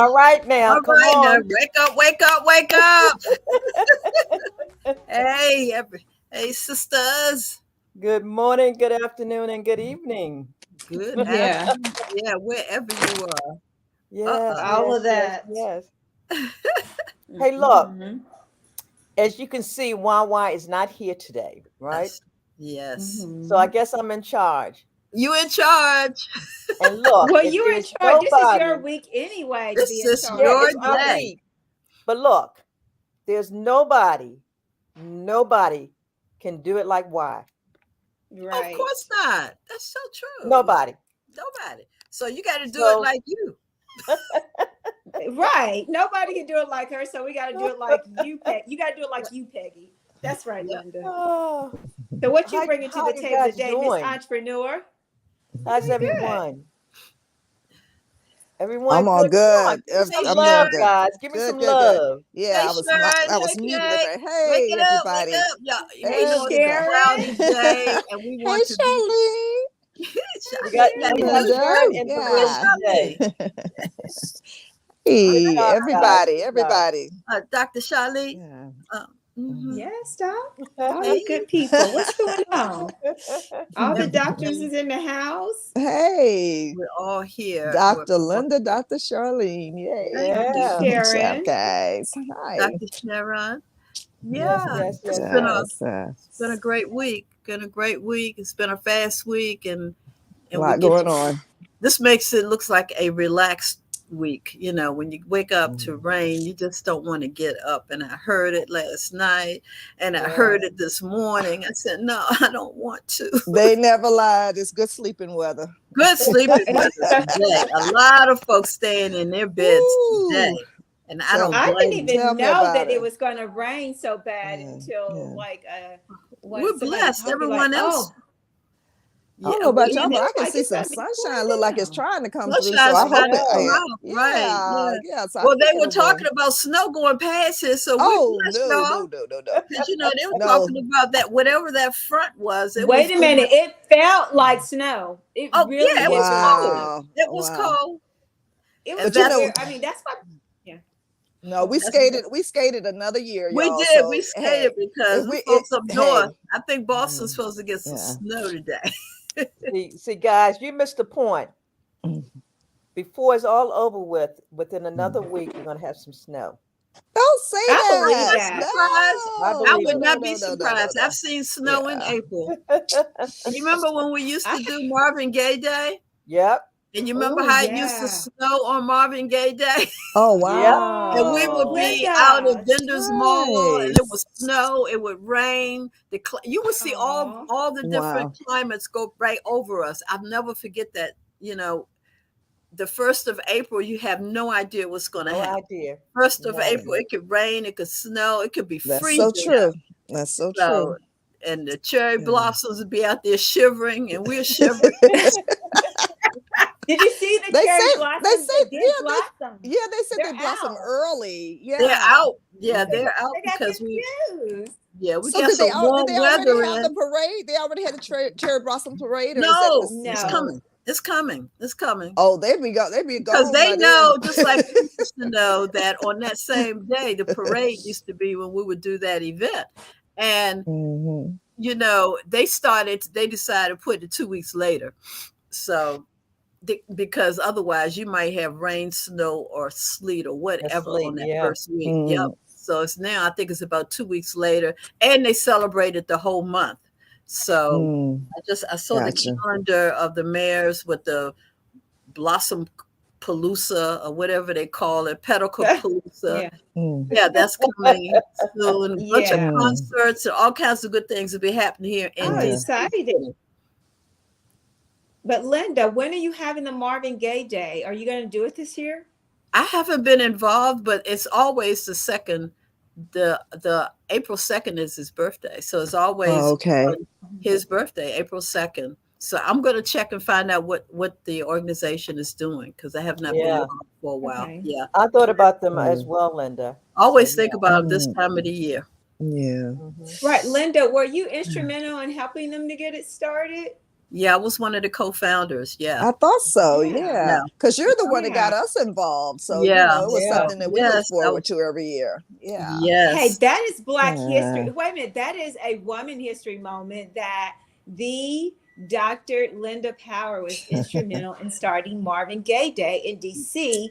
All right now. All Come right now. on. Wake up, wake up, wake up. Hey, sisters. Good morning, good afternoon, and good evening. Good Yeah. afternoon. Yeah, wherever you are. Yes, All yes, of that. yes, yes. Hey, look, as you can see, Wawa is not here today, right? Yes. So I guess I'm in charge. You in charge. And look, Well, if you're in there's charge. This is your nobody, week anyway to This be in is charge. yeah, your it's my day. week. But look, there's nobody can do it like why. Right. Of course not. That's so true. Nobody. Nobody. So you got to do So- it like you. Right. Nobody can do it like her, so we got to do it like you, Peggy. You got to do it like you, Peggy. That's right, Yep. Linda. Oh, So what you How- bringing to how the you table guys today, Miss doing? Entrepreneur? how's Good. everyone? Everyone, I'm all good. Come on, good. give me some I'm love, doing good. guys. Give me Good, some good, good. love. Yeah, Hey, I was Sharon, muted. hey, Hey, Wake hey, it up, everybody. wake up. Yeah, Hey, you know it's a Sharon. cloudy day, and we Hey, want to Charlene. We got Linda. Sharon in the room Yeah. today. Hey, job, everybody, guys. everybody. Dr. Charlie. Yeah. Yes, Doc. All the good people. What's going on? All the doctors is in the house. Hey, We're all here. Dr. Linda, Dr. Charlene. Yay. Yeah. Good job, Sharon. guys. Hi. Dr. Sharon. Yes, Yeah, yes, yes, it's yes. been a great week. It's been a fast week, and A lot going on. This makes it looks like a relaxed week. You know, when you wake up to rain, you just don't want to get up. And I heard it last night, and I heard it this morning. I said, no, I don't want to. They never lied. It's good sleeping weather. Good sleeping weather today. A lot of folks staying in their beds today. And I don't I blame didn't you. even know that it was going to rain so bad Yeah, until We're blessed. Everyone else. I don't know about you y'all, but know, I can like see it's some gonna be sunshine. cooling Look like it's down. trying to come through. So Sunshine's I hope trying to it. come out. Yeah, Right. yeah. So Well, they were talking about snow going past here, so Oh we blessed y'all. no. Because you know they were No. talking about that whatever that front was. Wait a minute, it felt like snow. It really yeah, it was cold. It was cold. It And was But you know, weird. I mean, that's why. No, we skated another year, We y'all. did. So, We skated because the folks up north. I think Boston's supposed to get some snow today. See, guys, you missed the point. Before it's all over with, within another week, we're gonna have some snow. Don't say that. believe that. No. I would not be surprised. I've seen snow in April. You remember when we used to do Marvin Gaye Day? Yep. And you remember how it used to snow on Marvin Gaye Day? Oh, wow. And we would be out at Vendors Mall, and it would snow, it would rain. You would see all the different climates go right over us. I'll never forget that. You know, the 1st of April, you have no idea what's going to happen. 1st of April, it could rain, it could snow, it could be freezing. That's so true. That's so true. And the cherry blossoms would be out there shivering, and we're shivering. Did you see the cherry blossoms? They said they blossom early. Yeah, they're out. Yeah, they're out because we got some warm weather in. The parade? They already had the cherry blossom parade. Or no, it's coming. It's coming. It's coming. Oh, there we go. Because they know, just like we used to know that on that same day, the parade used to be when we would do that event. And, you know, they decided to put it 2 weeks later. So, because otherwise you might have rain, snow, or sleet or whatever on that first week. Yep. So it's now, I think it's about 2 weeks later. And they celebrated the whole month. So I saw the calendar of the mayors with the Blossom Palooza or whatever they call it, Pedicle Palooza. Yeah, that's coming soon. A bunch of concerts and all kinds of good things will be happening here in exciting. But Linda, when are you having the Marvin Gaye Day? Are you going to do it this year? I haven't been involved, but it's always the second. The April 2nd is his birthday, so it's always his birthday, April 2nd. So I'm going to check and find out what the organization is doing because I have not been involved for a while. Okay. Yeah, I thought about them as well, Linda. Always think about this time of the year. Yeah. Right, Linda, were you instrumental in helping them to get it started? Yeah, I was one of the co-founders. Yeah. I thought so. Yeah. Yeah. Because you're the one that Yeah. got us involved. So, Yeah. it was Yeah. something that we look Yes. forward to every year. Yeah. Hey, Yes. that is Black history. Yeah. Wait a minute. That is a woman history moment that the Dr. Linda Power was instrumental in starting Marvin Gaye Day in DC,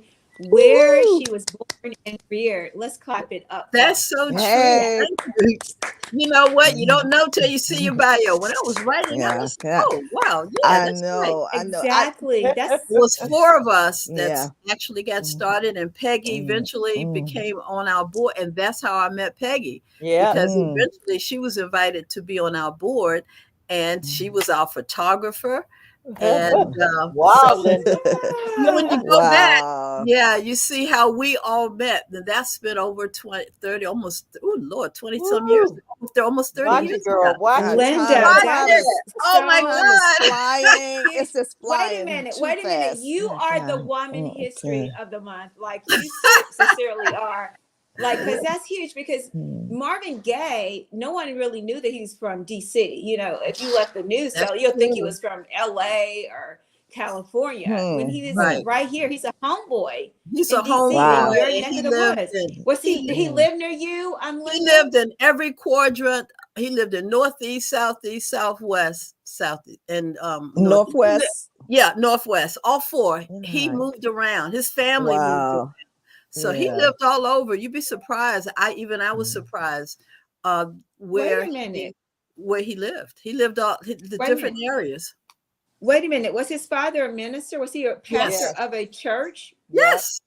where Woo! she was born and reared. Let's clap it up. That's so true. Hey. Thank you. You know what? You don't know till you see your bio. When I was writing, I Yeah. was, Yeah. oh wow, yeah, I that's right. know. I know. Exactly. That's It was 4 of us that Yeah. actually got started, and Peggy eventually became on our board, and that's how I met Peggy. Yeah. Because eventually she was invited to be on our board, and she was our photographer. And Wow, Linda. when you go back, Wow. yeah, you see how we all met. And that's been over 20, 30, almost, oh Lord, 20 some years. Almost 30 Watch years it, girl. ago. Watch God, it. Linda, Watch that it. is Oh my so- Time is God. flying. It's just flying. Wait a minute. too Wait a minute. fast. You My are the God. woman Okay. history of the month. Like you sincerely are. Like, because that's huge. Because Marvin Gaye, no one really knew that he's from DC. You know, if you let the news tell, you'll think he was from LA or California. When he is right here, he's a homeboy. He's in a DC, homeboy. in your And neck he of the lived woods. in, Was he lived near you? he lived in every quadrant. He lived in northeast, southeast, southwest, and Northwest. Yeah, northwest. All 4. He Right. moved around. His family moved around. Wow. So he lived all over. You'd be surprised. I was surprised where Wait a minute. he lived. He lived all the Wait a different minute. areas. Wait a minute. Was his father a minister? Was he a pastor Yes. of a church? Yes.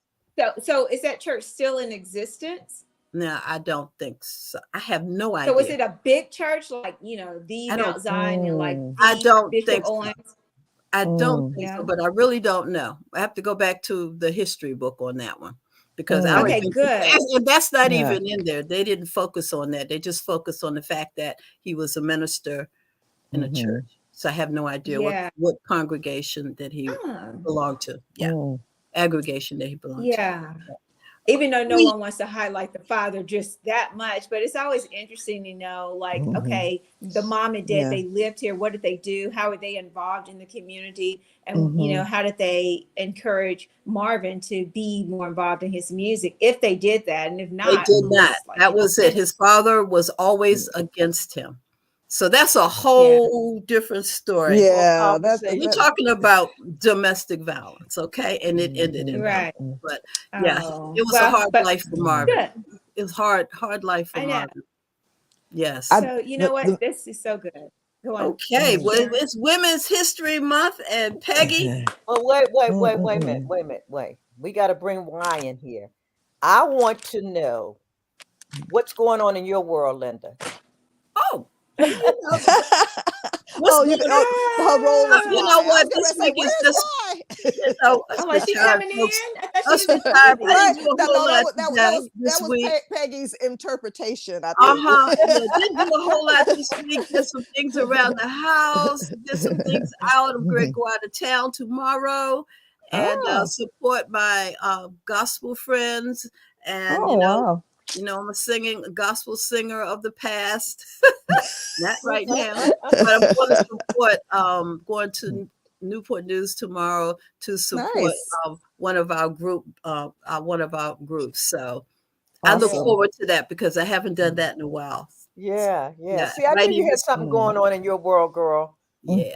So is that church still in existence? No, I don't think so. I have no idea. So was it a big church like, the I don't- Mount Zion and like I don't Bishop think so. Owens? I don't think so, Yeah. but I really don't know. I have to go back to the history book on that one because I don't Okay, even- good. and that's not Yeah. even in there. They didn't focus on that. They just focused on the fact that he was a minister in a church. So I have no idea Yeah. what congregation that he belonged to. Yeah. Aggregation that he belonged to. Yeah. Even though no one wants to highlight the father just that much, but it's always interesting to know, like, okay, the mom and dad, they lived here. What did they do? How were they involved in the community? And, how did they encourage Marvin to be more involved in his music? If they did that, and if not, They did not. That was it. His father was always against him. So that's a whole different story. Yeah, you're talking about domestic violence, okay? And it ended in right. violence. But yeah, Oh, it was a hard life for Marvin. Good. It was hard life for I know. Marvin. Yes. So you know what? This is so good. Go on. Okay, well, it's Women's History Month, and Peggy. Oh, wait a minute. We got to bring Ryan here. I want to know what's going on in your world, Linda. Oh. Her role is you know what? This week is just. Is she coming in? I thought she was that was Peggy's interpretation. I think. Didn't do a whole lot this week. Did some things around the house. Did some things out. I'm going to go out of town tomorrow and support my gospel friends. And wow. I'm a gospel singer of the past. Not right now, but I'm going to support. Going to Newport News tomorrow to support one of our groups. So I look forward to that because I haven't done that in a while. Yeah. See, I knew you had something going on in your world, girl. Yeah.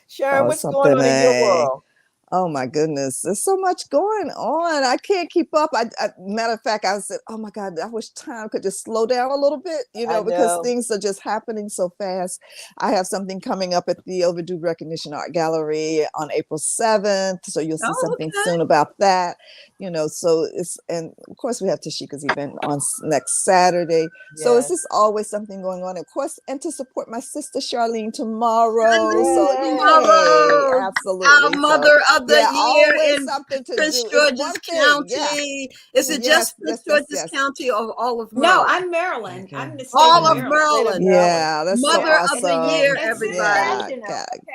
Sharon, what's going on in your world? Oh my goodness, there's so much going on. I can't keep up. Matter of fact, I said, oh my God, I wish time could just slow down a little bit, because things are just happening so fast. I have something coming up at the Overdue Recognition Art Gallery on April 7th. So you'll see something soon about that, so and of course we have Tashika's event on next Saturday. Yes. So it's just always something going on. Of course, and to support my sister Charlene tomorrow. So absolutely. Our mother of the year in Prince George's County. Is it just Prince George's County or all of Maryland? No, I'm Maryland. Okay. I'm the state all of Maryland. Yeah, that's mother of the year, everybody.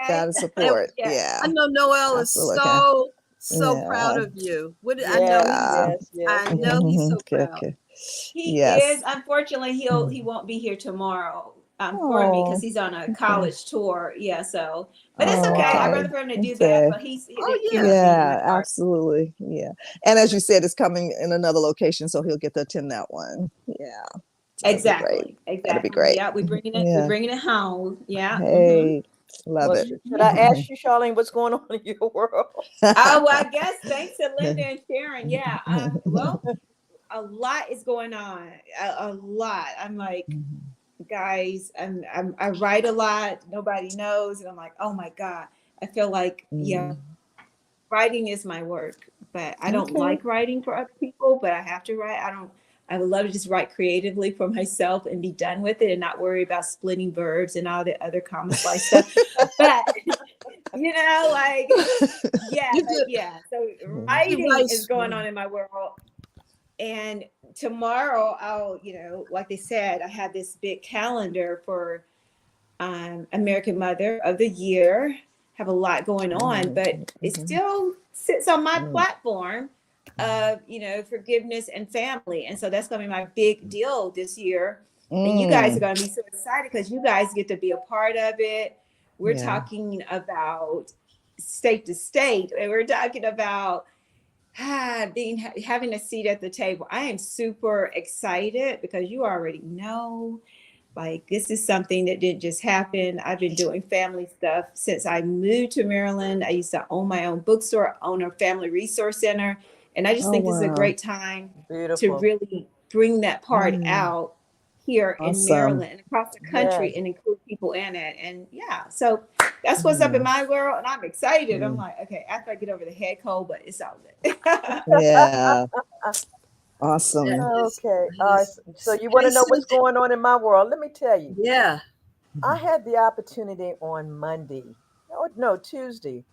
Gotta support. Yeah. I know Noel is so proud of you. I know he's so proud. He is. Unfortunately, he won't be here tomorrow. for me because he's on a college tour. Yeah, so but it's okay. I'd rather for him to do that. But yeah, absolutely. Yeah. And as you said, it's coming in another location, so he'll get to attend that one. Yeah. So exactly. That'd be great. Yeah, we're bringing it home. Yeah. Hey, love it. Should I ask you, Charlene, what's going on in your world? Oh, well, I guess thanks to Linda and Sharon. Yeah. Well, a lot is going on. A lot. I'm like, guys, I write a lot. Nobody knows, and I'm like, oh my God. I feel like writing is my work, but I don't like writing for other people. But I have to write. I would love to just write creatively for myself and be done with it and not worry about splitting verbs and all the other common life stuff. But like, yeah. So writing is going on in my world. And tomorrow I'll, like they said, I have this big calendar for American Mother of the Year. Have a lot going on, but it still sits on my platform of, forgiveness and family. And so that's going to be my big deal this year. And you guys are going to be so excited because you guys get to be a part of it. We're talking about state to state, and we're talking about having a seat at the table. I am super excited because you already know, like, this is something that didn't just happen. I've been doing family stuff since I moved to Maryland. I used to own my own bookstore, own a family resource center. And I just think this is a great time to really bring that part out here in Maryland and across the country and include people in it. And so that's what's up in my world. And I'm excited. I'm like, okay, after I get over the head cold, but it's all good. Yeah. Awesome. Okay. So you want to know what's going on in my world? Let me tell you. Yeah. I had the opportunity on Tuesday,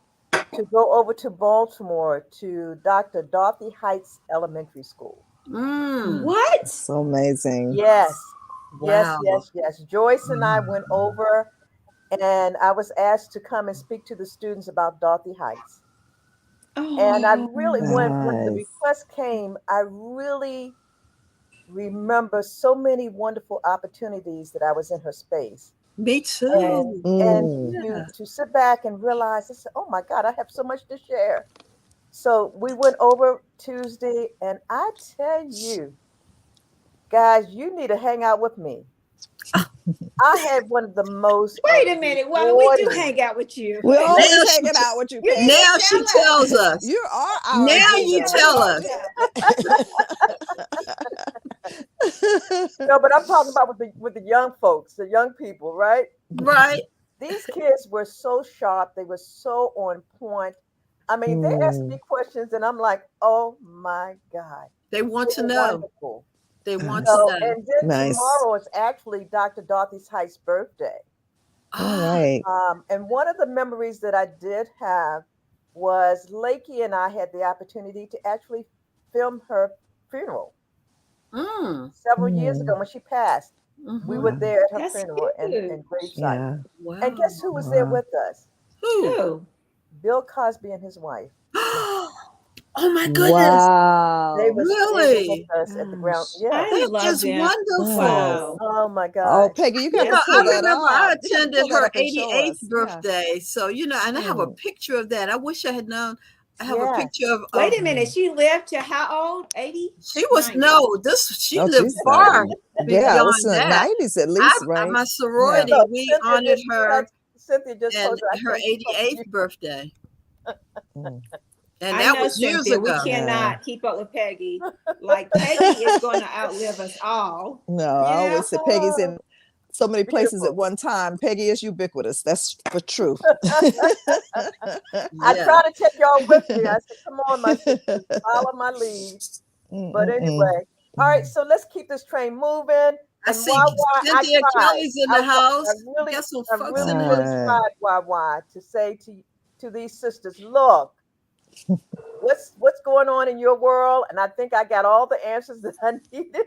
to go over to Baltimore to Dr. Dorothy Heights Elementary School. What? So amazing. Yes. Wow. Yes. Joyce and I went over, and I was asked to come and speak to the students about Dorothy Heights. And I really, when the request came, I really remember so many wonderful opportunities that I was in her space. Me too. And to sit back and realize, I said, oh my God, I have so much to share. So we went over Tuesday, and I tell you, guys, you need to hang out with me. I had one of the most. Wait a minute. Well, we do hang out with you. We're always hanging out with you. Now she tells us. You are our. Now you tell us. No, but I'm talking about with the young folks, the young people, right? Right. These kids were so sharp. They were so on point. I mean, they asked me questions, and I'm like, oh my God. They want to know. Wonderful. They want to know. And then tomorrow is actually Dr. Dorothy Heights' birthday. All right. And one of the memories that I did have was Lakey and I had the opportunity to actually film her funeral. Several years ago when she passed. We were there at her funeral in gravesite. Yeah. Wow. And guess who was there with us? Who? Bill Cosby and his wife. Oh my goodness! Wow, they were really with us at the ground. Yeah, that's just wonderful. Wow. Oh my God! Oh, Peggy, you got to pull that up. I attended her 88th birthday, so and I have a picture of that. I wish I had known. I have a picture of. Wait a minute, she lived to how old? 80? She was she lived far. Yeah, it was in the 90s at least, right? My sorority, we honored her. Cynthia just and her 88th birthday. And that was years ago. We cannot keep up with Peggy. Like, Peggy is going to outlive us all. No, I always say Peggy's in so many places at one time. Peggy is ubiquitous. That's for true. I try to take y'all with me. I said, come on, my sister, follow my lead. But anyway, all right, so let's keep this train moving. I see Cynthia Kelly's in the house. I really tried, Why, to say to these sisters, look, what's going on in your world? And I think I got all the answers that I needed.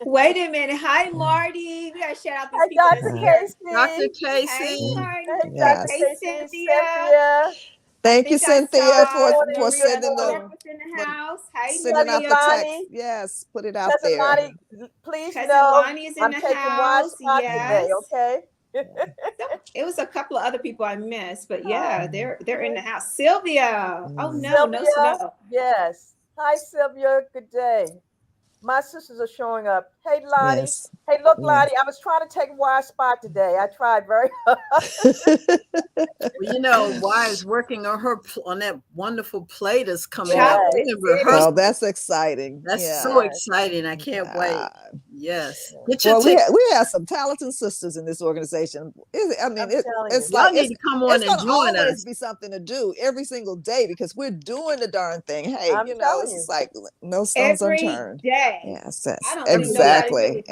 Wait a minute. Hi, Marty. We got to shout out these people. Dr. Casey. Dr. Casey. Hey, Marty. Hey, Cynthia. Thank you, Cynthia, for sending in the house. Hey, sending out the text. Lonnie. Yes, put it out Cousin there. Lonnie, please Cousin know Lonnie is in I'm the taking my house. spot today, okay? It was a couple of other people I missed, but yeah, they're in the house. Sylvia. Oh no, no snow. Yes. Hi, Sylvia. Good day. My sisters are showing up. Hey, Lonnie. Yes. Hey, look, Lonnie, I was trying to take Wire's spot today. I tried very hard. Well, you know, Wire's working on her on that wonderful play that's coming Yes. up. We've been rehearsing. Oh, that's exciting. That's so exciting. I can't wait. Yes. Well, we have some talented sisters in this organization. I mean, it's y'all like need to come on and join always us. be something to do every single day because we're doing the darn thing. Hey, I'm you know, it's like no stones unturned. Day. Yes, I don't exactly.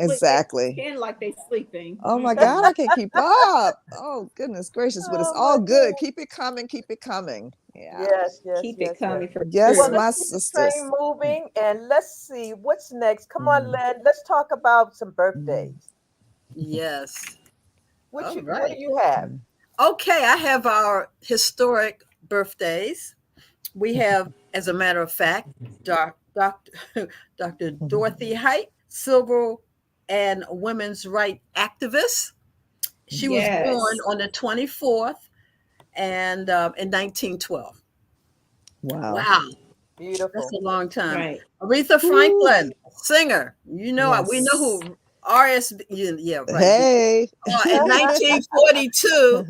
Pretend like they sleeping. Oh my God, I can't keep up. Oh goodness gracious, but it's all good. Keep it coming, keep it coming. Yeah. Yes. Keep it coming for yes, sure. Well, my let's keep the sisters. train moving and let's see what's next. Come on, Len. Let's talk about some birthdays. Yes. What do you have? Okay, I have our historic birthdays. We have, as a matter of fact, Dr. Dorothy Height, civil and women's rights activist. She was born on the 24th and in 1912. Wow. Beautiful. That's a long time. Right. Aretha Franklin, singer. You know, we know who RSB, yeah, right. Hey. In 1942,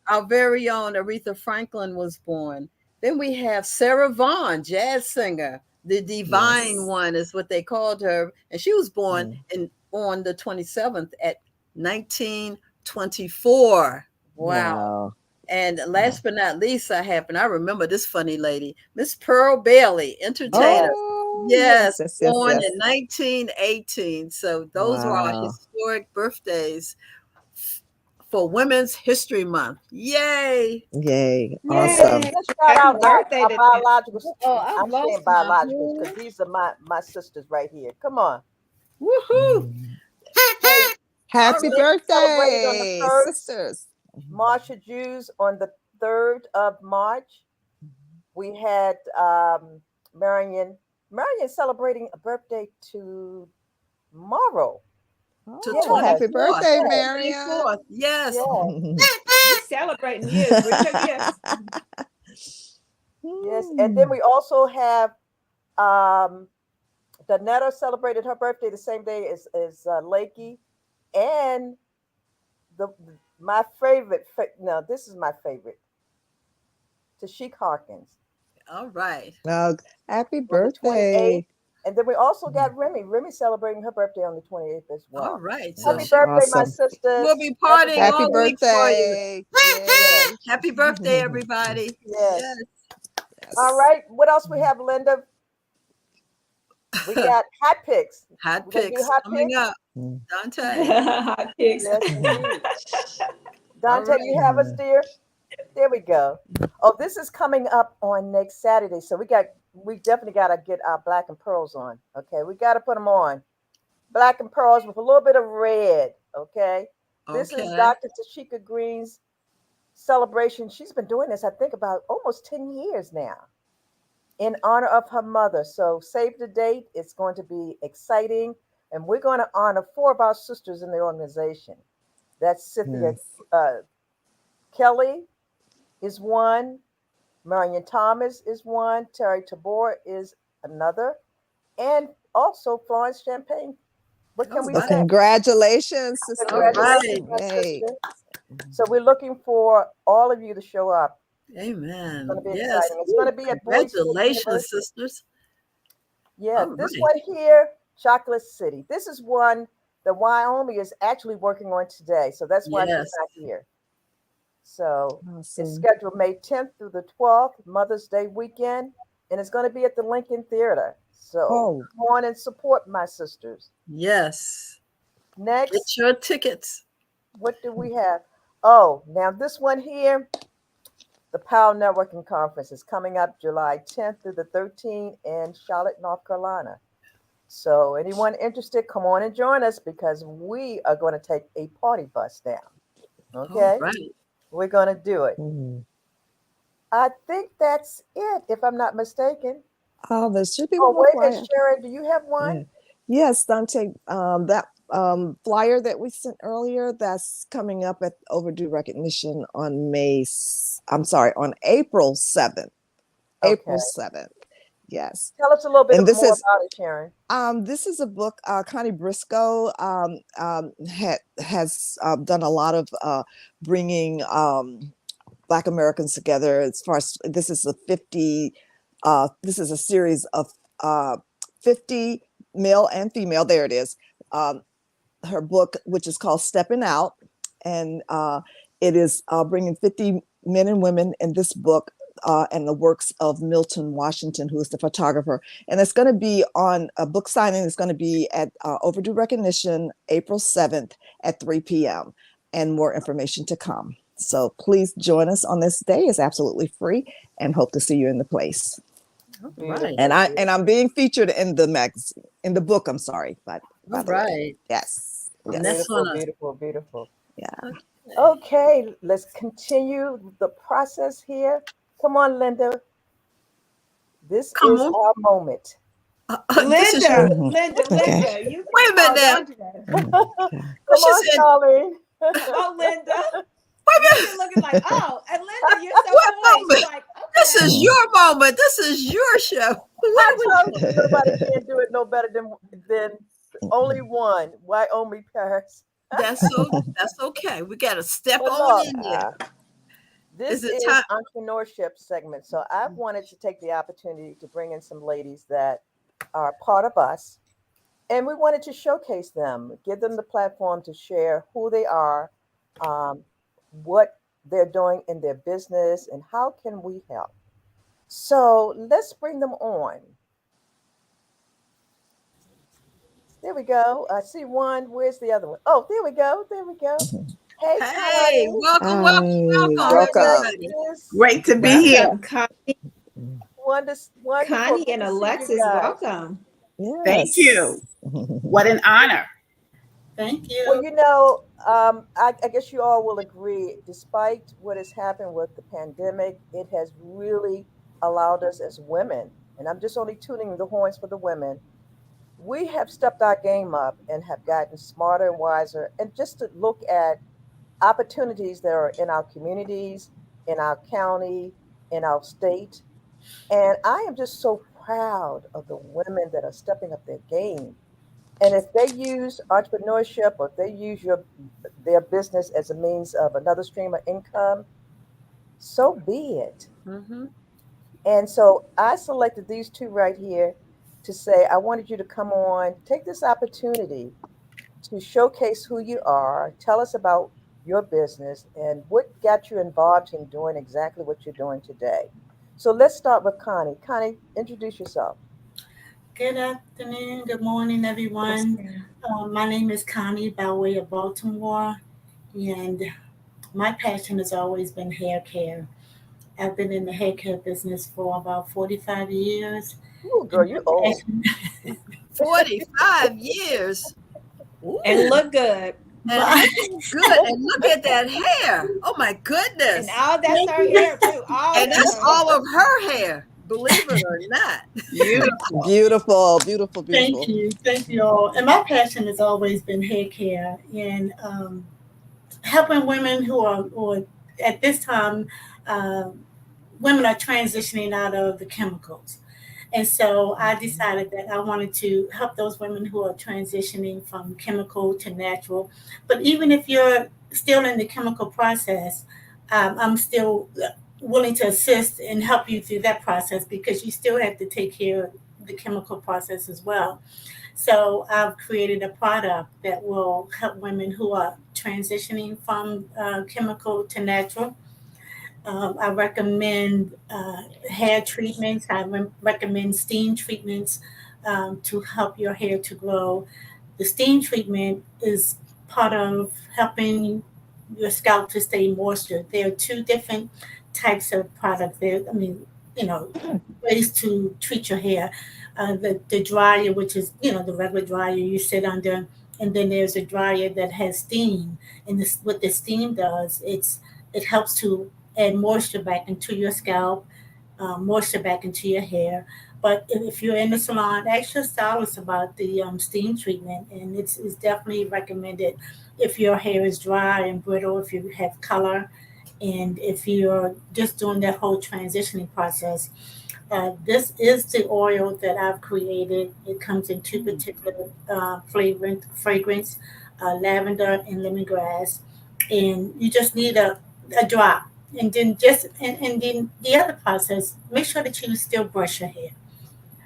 our very own Aretha Franklin was born. Then we have Sarah Vaughan, jazz singer. The Divine One is what they called her. And she was born on the 27th at 1924. Wow. And last but not least, I remember this funny lady, Miss Pearl Bailey, entertainer. Yes, born in 1918. So those were our historic birthdays for Women's History Month. Yay! Yay! Awesome. Let's shout out our biological. I'm saying biological because these are my sisters right here. Come on. Woohoo! Happy birthday, sisters. Marsha Jews on the 3rd of March. We had Marion celebrating a birthday tomorrow. Happy birthday, Marion. Yes. Celebrating you. Bring your gifts. Yes. And then we also have Danetta celebrated her birthday the same day as Lakey. And my favorite, this is my favorite, Tashik Harkins. All right. Happy birthday. And then we also got Remy celebrating her birthday on the 28th as well. All right. Happy birthday, my sisters. We'll be partying Happy all week for you. birthday. Happy birthday, everybody. Yes. All right. What else we have, Linda? We got hot picks. Hot picks coming up. Dante. Hot picks. Yes, Dante, you have us, dear? There we go. Oh, this is coming up on next Saturday. So we definitely got to get our black and pearls on. Okay. We got to put them on. Black and pearls with a little bit of red. Okay. This is Dr. Tashika Green's celebration. She's been doing this, I think, about almost 10 years now in honor of her mother. So save the date. It's going to be exciting. And we're going to honor 4 of our sisters in the organization. That's Cynthia Kelly is one. Marion Thomas is one. Terry Tabor is another. And also Florence Champagne. What can we say? Congratulations, sister. Congratulations, my sister. So we're looking for all of you to show up. Amen. It's going to be exciting. It's going to be at congratulations, sisters. Yeah, this one here, Chocolate City. This is one that Wyoming is actually working on today. So that's why she's not here. So it's scheduled May 10th through the 12th, Mother's Day weekend, and it's going to be at the Lincoln Theater. So come on and support my sisters. Yes. Next. Get your tickets. What do we have? Oh, now this one here, the Powell Networking Conference is coming up July 10th through the 13th in Charlotte, North Carolina. So anyone interested, come on and join us because we are going to take a party bus down. Okay? All right. We're going to do it. I think that's it, if I'm not mistaken. Oh, there should be Oh, one more wait a flyer. minute, Sharon, do you have one? Yes, Dante, that flyer that we sent earlier, that's coming up at Overdue Recognition on on April 7th. Okay. April 7th. Yes. Tell us a little bit And this more is about it, Sharon. this is a book. Connie Briscoe has done a lot of bringing Black Americans together. As far as this is this is a series of 50 male and female. There it is. Her book, which is called Stepping Out, and it is bringing 50 men and women in this book. And the works of Milton Washington, who is the photographer. And it's going to be on a book signing. It's going to be at Overdue Recognition, April 7th at 3 p.m. and more information to come. So please join us on this day. It's absolutely free, and hope to see you in the place. Right. And I'm being featured in the magazine, in the book. I'm sorry, but by the way. Yes. Beautiful, beautiful, beautiful. Yeah. Okay, let's continue the process here. Come on, Linda. This is our moment. Linda, Okay. you wait a minute now. Come on, Charlene. Oh, Linda. You're looking like, oh, and Linda, you're so poised. Like, okay. This is your moment. This is your show. Nobody can do it no better than only one. Wyoming Paris. That's okay. We got to step on in there. This is Entrepreneurship Segment. So I've wanted to take the opportunity to bring in some ladies that are part of us, and we wanted to showcase them, give them the platform to share who they are, what they're doing in their business, and how can we help. So let's bring them on. There we go. I see one. Where's the other one? Oh, there we go. There we go. Hey, welcome. Great to be here. Connie. Wonderful. Connie and Alexis, welcome. Yes. Thank you. What an honor. Thank you. Well, you know, I guess you all will agree, despite what has happened with the pandemic, it has really allowed us as women, and I'm just only tuning the horns for the women, we have stepped our game up and have gotten smarter and wiser, and just to look at opportunities that are in our communities, in our county, in our state. And I am just so proud of the women that are stepping up their game. And if they use entrepreneurship, or if they use their business as a means of another stream of income, so be it. Mm-hmm. And so I selected these two right here to say, I wanted you to come on, take this opportunity to showcase who you are, tell us about your business and what got you involved in doing exactly what you're doing today. So let's start with Connie. Connie, introduce yourself. Good afternoon, good morning, everyone. My name is Connie by way of Baltimore, and my passion has always been hair care. I've been in the hair care business for about 45 years. Ooh, girl, you're old. 45 years. Ooh. And look good. Good. And look at that hair. Oh my goodness. And all that's her hair too. And that's all of her hair. Believe it or not. Beautiful. Thank you all. And my passion has always been hair care and helping women who are at this time, women are transitioning out of the chemicals. And so I decided that I wanted to help those women who are transitioning from chemical to natural. But even if you're still in the chemical process, I'm still willing to assist and help you through that process, because you still have to take care of the chemical process as well. So I've created a product that will help women who are transitioning from chemical to natural. I recommend hair treatments. I recommend steam treatments to help your hair to grow. The steam treatment is part of helping your scalp to stay moisture. There are two different types of products there. I mean, ways to treat your hair. The dryer, which is, the regular dryer you sit under, and then there's a dryer that has steam. And what the steam does, it helps to add moisture back into your scalp, moisture back into your hair. But if you're in the salon, ask your stylist about the steam treatment, and it's definitely recommended if your hair is dry and brittle, if you have color, and if you're just doing that whole transitioning process. This is the oil that I've created. It comes in two particular fragrance, lavender and lemongrass, and you just need a drop. And then and then the other process, make sure that you still brush your hair.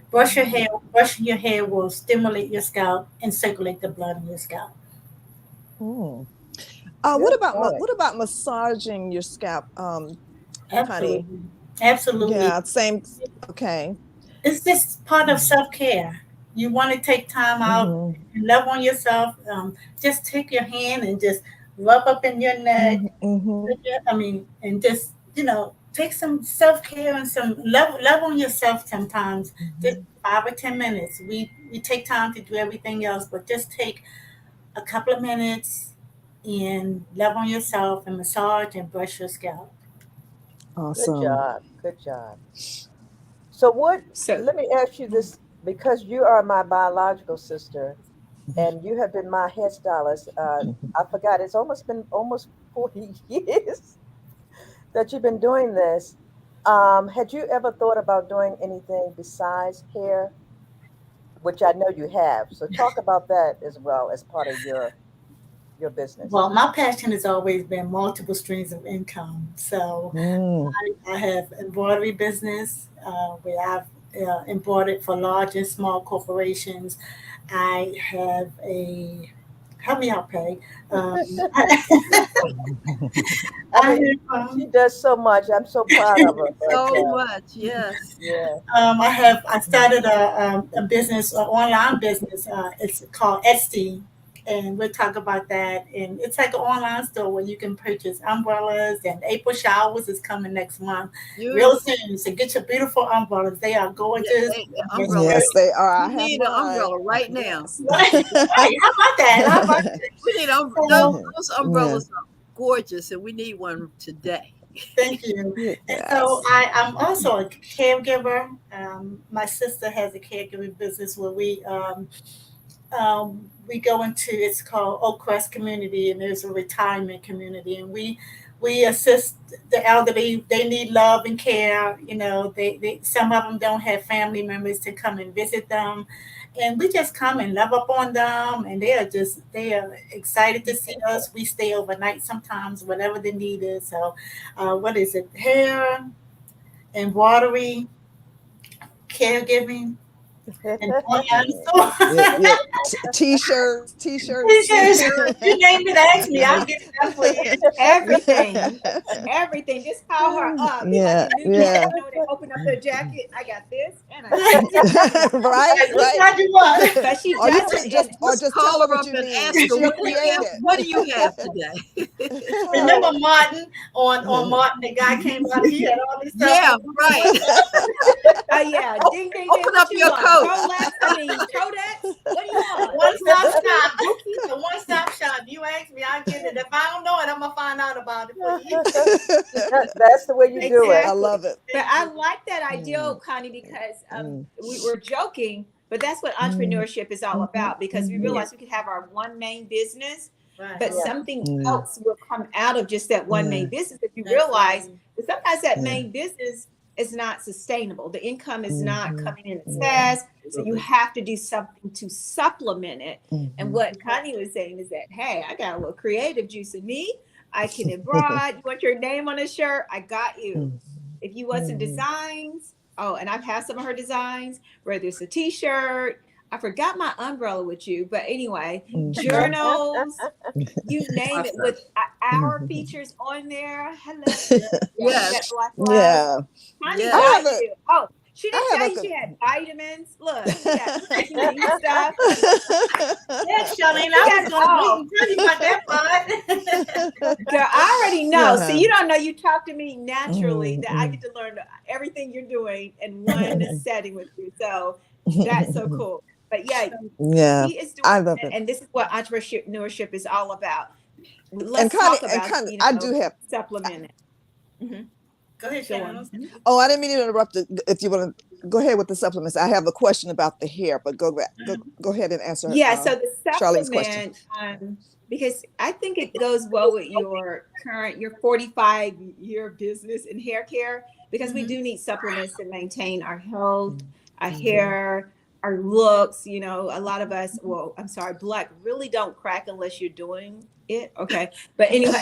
Brush your hair. Brushing your hair will stimulate your scalp and circulate the blood in your scalp. What about massaging your scalp, Absolutely. honey? Absolutely. Yeah, same. Okay. It's just part of self-care. You want to take time out and love on yourself. Just take your hand and just rub up in your neck. And just, take some self-care and some love on yourself sometimes. Just 5 or 10 minutes. We take time to do everything else, but just take a couple of minutes and love on yourself and massage and brush your scalp. Awesome. Good job. Good job. So let me ask you this, because you are my biological sister and you have been my hairstylist. I forgot, it's been almost 40 years that you've been doing this. Had you ever thought about doing anything besides hair? Which I know you have. So talk about that as well as part of your business. Well, my passion has always been multiple streams of income. So I have embroidery business where I've embroidered for large and small corporations. I have help me out, Peg. She does so much. I'm so proud of her. So much, yes. Yeah. I started a business, an online business. It's called Etsy, and we'll talk about that. And it's like an online store where you can purchase umbrellas, and April showers is coming next month. Real soon. So get your beautiful umbrellas. They are gorgeous. Yes, they are. We need an umbrella right now. Right. How about that? We need those umbrellas are gorgeous, and we need one today. Thank you. Yes. And so I'm also a caregiver. My sister has a caregiving business where we go into, it's called Oak Crest Community, and there's a retirement community, and we assist the elderly. They need love and care. They some of them don't have family members to come and visit them, and we just come and love up on them, and they are excited to see us. We stay overnight sometimes, whatever the need is. So, what is it? Hair, embroidery, caregiving. And T-shirts. You name it, ask me. I'll get it done for you. Everything. Just call her up. Yeah. They open up their jacket. I got this, and I got this. right. But she just call her up and ask her, what do you have today? Remember Martin on Martin, the guy came out here and all this stuff. Yeah, right. Yeah. Ding, ding, ding. Open up your coat. Todex. What do you want? One-stop shop. The one-stop shop. You ask me, I'll get it. If I don't know it, I'm gonna find out about it for you. That's the way you do it. I love it. But I like that idea, Connie, because we were joking, but that's what entrepreneurship is all about. Because we realized we could have our one main business, but something else will come out of just that one main business. If you realize that sometimes that main business is not sustainable. The income is not coming in as fast. So you have to do something to supplement it. And what Connie was saying is that, hey, I got a little creative juice in me. I can embroider. You want your name on a shirt? I got you. If you want some designs, and I've had some of her designs, whether it's a t-shirt, I forgot my umbrella with you, but anyway, journals, you name it, with our features on there. Hello. Yeah. She didn't tell you she had vitamins. Look, she got stuff. Yes, Charlene, I was going to tell you about that part. Girl, I already know. See, you don't know. You talk to me naturally that I get to learn everything you're doing in one setting with you. So that's so cool. But he is doing I love it. And this is what entrepreneurship is all about. Let's talk about, Connie, I do have supplement it. Mm-hmm. Go ahead, Sharon. Oh, I didn't mean to interrupt. If you want to go ahead with the supplements, I have a question about the hair, but go back. Go ahead and answer. Yeah. So the Charlene's question. Because I think it goes well with your 45-year business in hair care, because we do need supplements to maintain our health, our hair, our looks. You know, a lot of us, black really don't crack unless you're doing it. Okay. But anyway,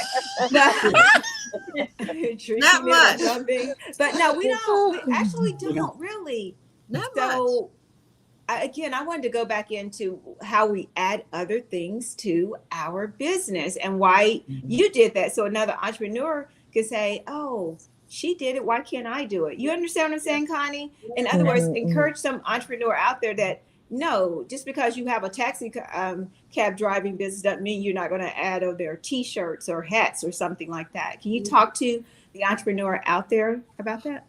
not much. But no, we actually don't really. Not much. Again, I wanted to go back into how we add other things to our business and why you did that. So another entrepreneur could say, oh, she did it. Why can't I do it? You understand what I'm saying, Connie? In other words, encourage some entrepreneur out there that, no, just because you have a taxi cab driving business doesn't mean you're not going to add their T-shirts or hats or something like that. Can you talk to the entrepreneur out there about that?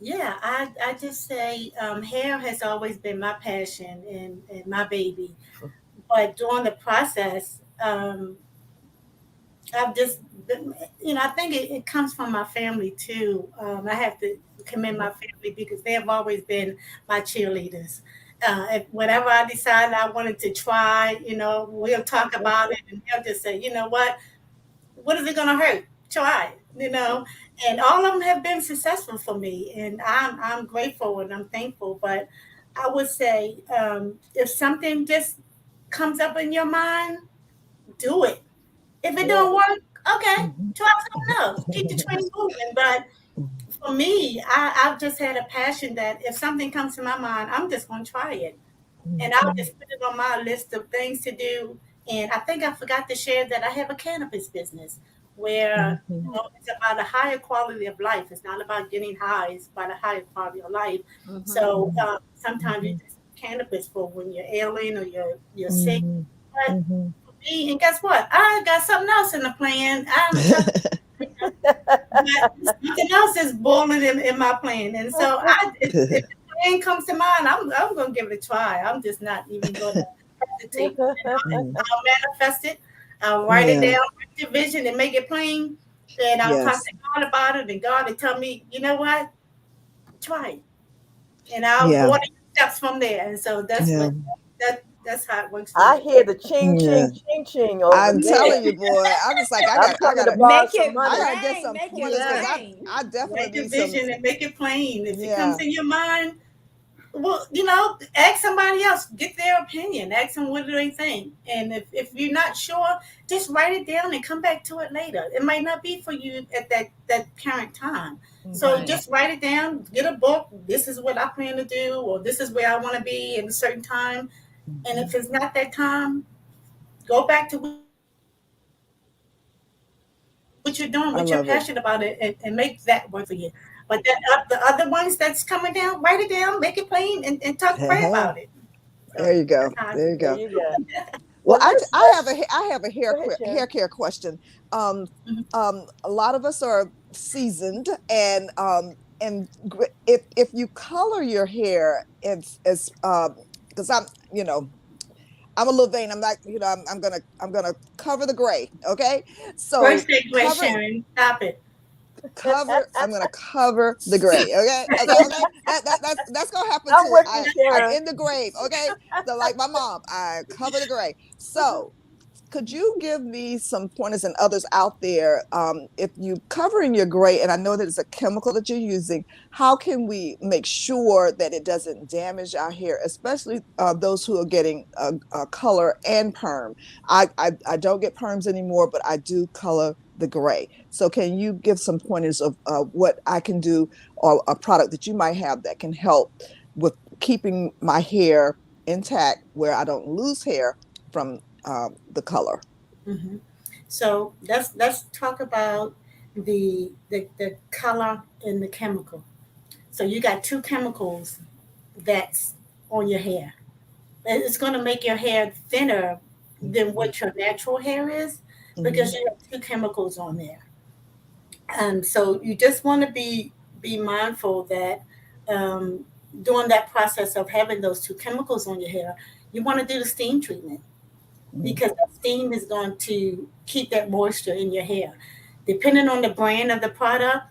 Yeah, I just say hair has always been my passion and my baby. But during the process, I've just been, I think it comes from my family too. I have to commend my family because they have always been my cheerleaders. Whenever I decided I wanted to try, we'll talk about it and they'll just say, you know what is it going to hurt? Try it, and all of them have been successful for me, and I'm grateful and I'm thankful. But I would say if something just comes up in your mind, do it. If it don't work, okay, try something else. Keep the train moving. But for me, I've just had a passion that if something comes to my mind, I'm just going to try it, and I'll just put it on my list of things to do. And I think I forgot to share that I have a cannabis business where it's about a higher quality of life. It's not about getting high. It's about a higher quality of life. So sometimes you just cannabis for when you're ailing or you're sick. But for me, and guess what? I got something else in the plan. Something else is boiling in my plan. And so if the plan comes to mind, I'm going to give it a try. I'm just not even going to hesitate. I'll manifest it. I'll write it down, write the vision, and make it plain. And I'll talk to God about it, and God will tell me, you know what? Try it. And I'll order steps from there. And so that's that's how it works. I hear the ching, ching, ching, ching. I'm telling you, boy. I'm just like, I gotta get some pointers because I definitely need some vision and make it plain. If it comes in your mind, well, ask somebody else, get their opinion, ask them what do they think. And if you're not sure, just write it down and come back to it later. It might not be for you at that current time. So just write it down, get a book. This is what I plan to do, or this is where I want to be in a certain time. And if it's not that time, go back to what you're doing, what you're passionate about it, and make that work for you. But the other ones that's coming down, write it down, make it plain, and talk pray about it. So there you go. There you go. Well, I have a hair care question. A lot of us are seasoned, and if you color your hair, it's because I'm a little vain. I'm not, I'm gonna cover the gray. Okay, so first day gray, Sharon, stop it. I'm gonna cover the gray. Okay. That's gonna happen too. I'm in the grave. Okay, so like my mom, I cover the gray. So could you give me some pointers and others out there? If you covering your gray, and I know that it's a chemical that you're using, how can we make sure that it doesn't damage our hair, especially those who are getting color and perm? I don't get perms anymore, but I do color the gray. So can you give some pointers of what I can do, or a product that you might have that can help with keeping my hair intact where I don't lose hair from the color? So let's talk about the color and the chemical. So you got two chemicals that's on your hair. It's going to make your hair thinner than what your natural hair is, because you have two chemicals on there. And so you just want to be mindful that during that process of having those two chemicals on your hair, you want to do the steam treatment, because that steam is going to keep that moisture in your hair. depending on the brand of the product,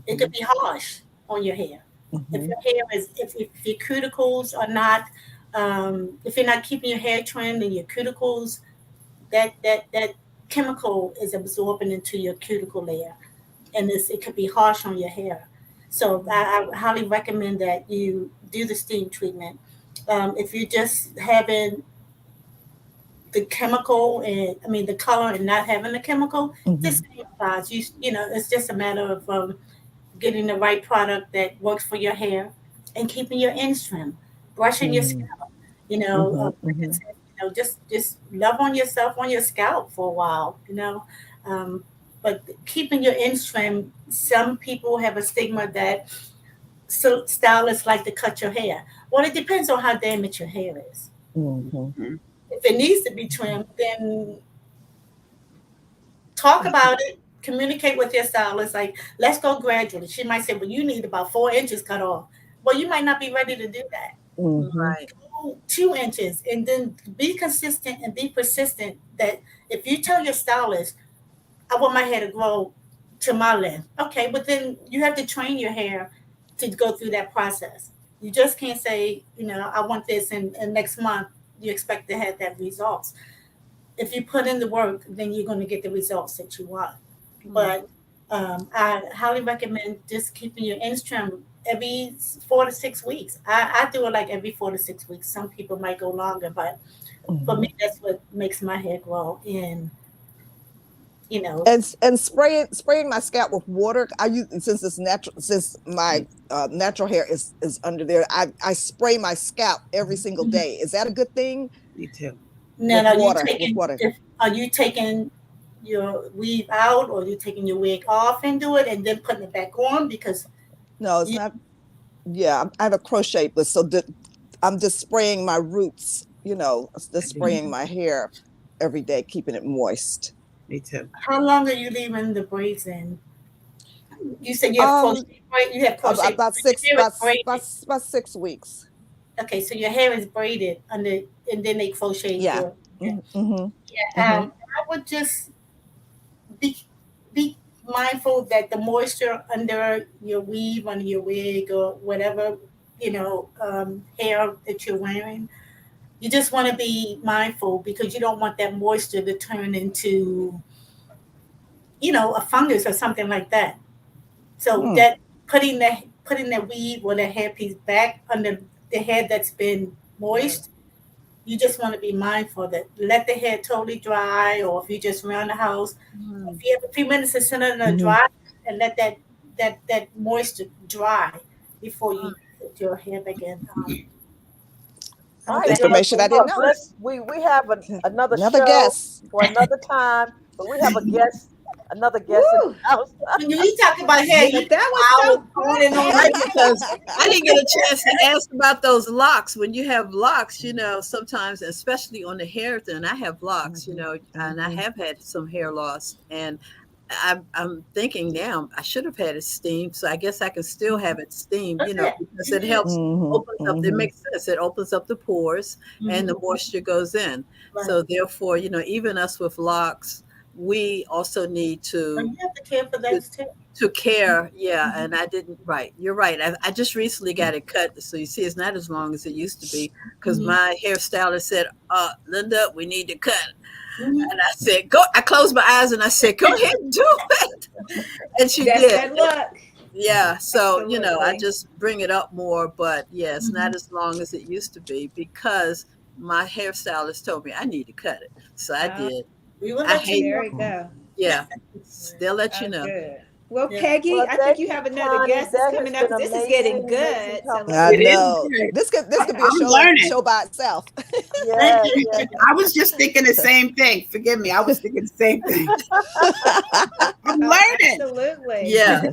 it could be harsh on your hair. If your hair is, if your cuticles are not, if you're not keeping your hair trimmed and your cuticles, that chemical is absorbing into your cuticle layer, and it could be harsh on your hair. So I highly recommend that you do the steam treatment. If you're just having the chemical and the color and not having the chemical, this same applies. It's just a matter of getting the right product that works for your hair and keeping your ends trimmed, brushing your scalp. Like I said, just love on yourself on your scalp for a while. But keeping your ends trimmed. Some people have a stigma that stylists like to cut your hair. Well, it depends on how damaged your hair is. If it needs to be trimmed, then talk about it. Communicate with your stylist. Like, let's go gradually. She might say, well, you need about 4 inches cut off. Well, you might not be ready to do that. Right. Go 2 inches, and then be consistent and be persistent. That if you tell your stylist, I want my hair to grow to my length. Okay, but then you have to train your hair to go through that process. You just can't say, I want this, and next month you expect to have that results. If you put in the work, then you're going to get the results that you want. But I highly recommend just keeping your ends trimmed every 4 to 6 weeks. I do it like every 4 to 6 weeks. Some people might go longer, but for me, that's what makes my hair grow. And and spraying my scalp with water. I use, since it's natural, since my natural hair is under there, I spray my scalp every single day. Is that a good thing? Me too. No, water. Are you taking your weave out, or are you taking your wig off and do it and then putting it back on? Because no, it's not. Yeah, I have a crochet, but I'm just spraying my roots. Just spraying my hair every day, keeping it moist. Me too. How long are you leaving the braids in? You said you have crochet. You have crochet about 6 weeks. Okay, so your hair is braided under, and then they crochet. Yeah. I would just be mindful that the moisture under your weave, under your wig, or whatever hair that you're wearing. You just want to be mindful, because you don't want that moisture to turn into, a fungus or something like that. So that putting the weave or the hairpiece back under the hair that's been moist, you just want to be mindful that let the hair totally dry, or if you just around the house, if you have a few minutes to sit in a dry and let that moisture dry before you put your hair back in. Information I didn't know. We have another show guest for another time, but we have another guest in the house. When you talk about hair, that was so good. Right, because I didn't get a chance to ask about those locks. When you have locks, sometimes, especially on the hair, then I have locks, and I have had some hair loss, and I'm thinking now I should have had it steamed, so I guess I can still have it steamed, because it helps opens up. It makes sense. It opens up the pores, and the moisture goes in. Right. So therefore, even us with locks, we also need to. You have to care for those too. To care, yeah, and I didn't. Right, you're right. I just recently got it cut, so you see, it's not as long as it used to be, because my hairstylist said, "Linda, we need to cut." And I said, "Go." I closed my eyes and I said, "Go ahead and do it." And she did. That luck. Yeah. So, I just bring it up more, but yeah, it's not as long as it used to be, because my hairstylist told me I need to cut it. So I did. We will let you there you go. Yeah. They'll let you know. Good. Well, Peggy, I think you have another guest that's coming up. This is getting good. I know. This could be a show by itself. Yeah. I was just thinking the same thing. Forgive me. I was thinking the same thing. I'm learning. Absolutely. Yeah.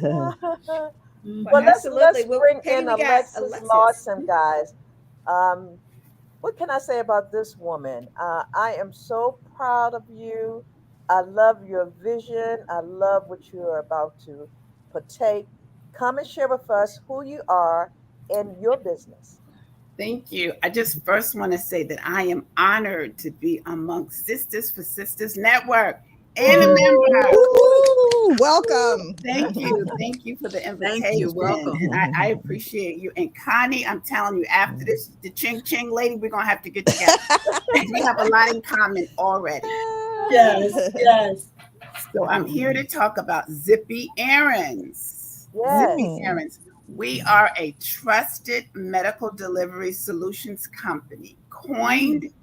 Well, let's bring in Alexis Lawson, guys. What can I say about this woman? I am so proud of you. I love your vision. I love what you are about to partake. Come and share with us who you are and your business. Thank you. I just first want to say that I am honored to be amongst Sisters for Sisters Network and a member. Welcome. Thank you. Thank you for the invitation. Thank you. Welcome. And I appreciate you. And Connie, I'm telling you, after this, the Ching Ching lady, we're going to have to get together. We have a lot in common already. Yes. So I'm here to talk about Zippy Errands. Yes. Zippy Errands. We are a trusted medical delivery solutions company, coined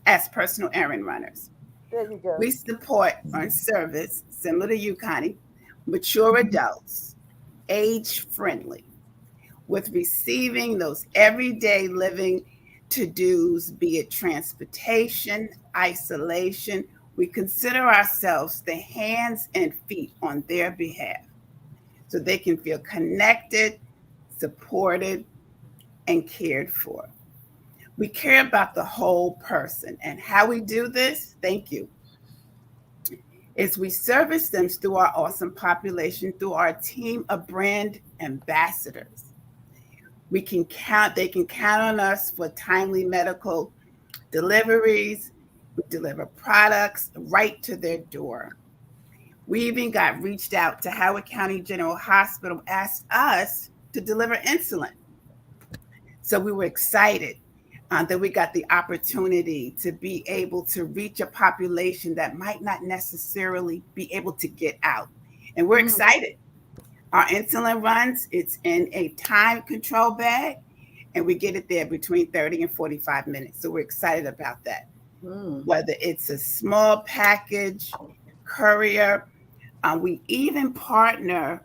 as personal errand runners. There you go. We support on service, similar to you, Connie, mature adults, age-friendly, with receiving those everyday living to-dos, be it transportation, isolation. We consider ourselves the hands and feet on their behalf so they can feel connected, supported, and cared for. We care about the whole person. And how we do this, thank you, is we service them through our awesome population, through our team of brand ambassadors. They can count on us for timely medical deliveries. We deliver products right to their door. We even got reached out to Howard County General Hospital, asked us to deliver insulin. So we were excited that we got the opportunity to be able to reach a population that might not necessarily be able to get out. And we're excited. Our insulin runs, it's in a time control bag, and we get it there between 30 and 45 minutes. So we're excited about that. Whether it's a small package, courier, we even partner,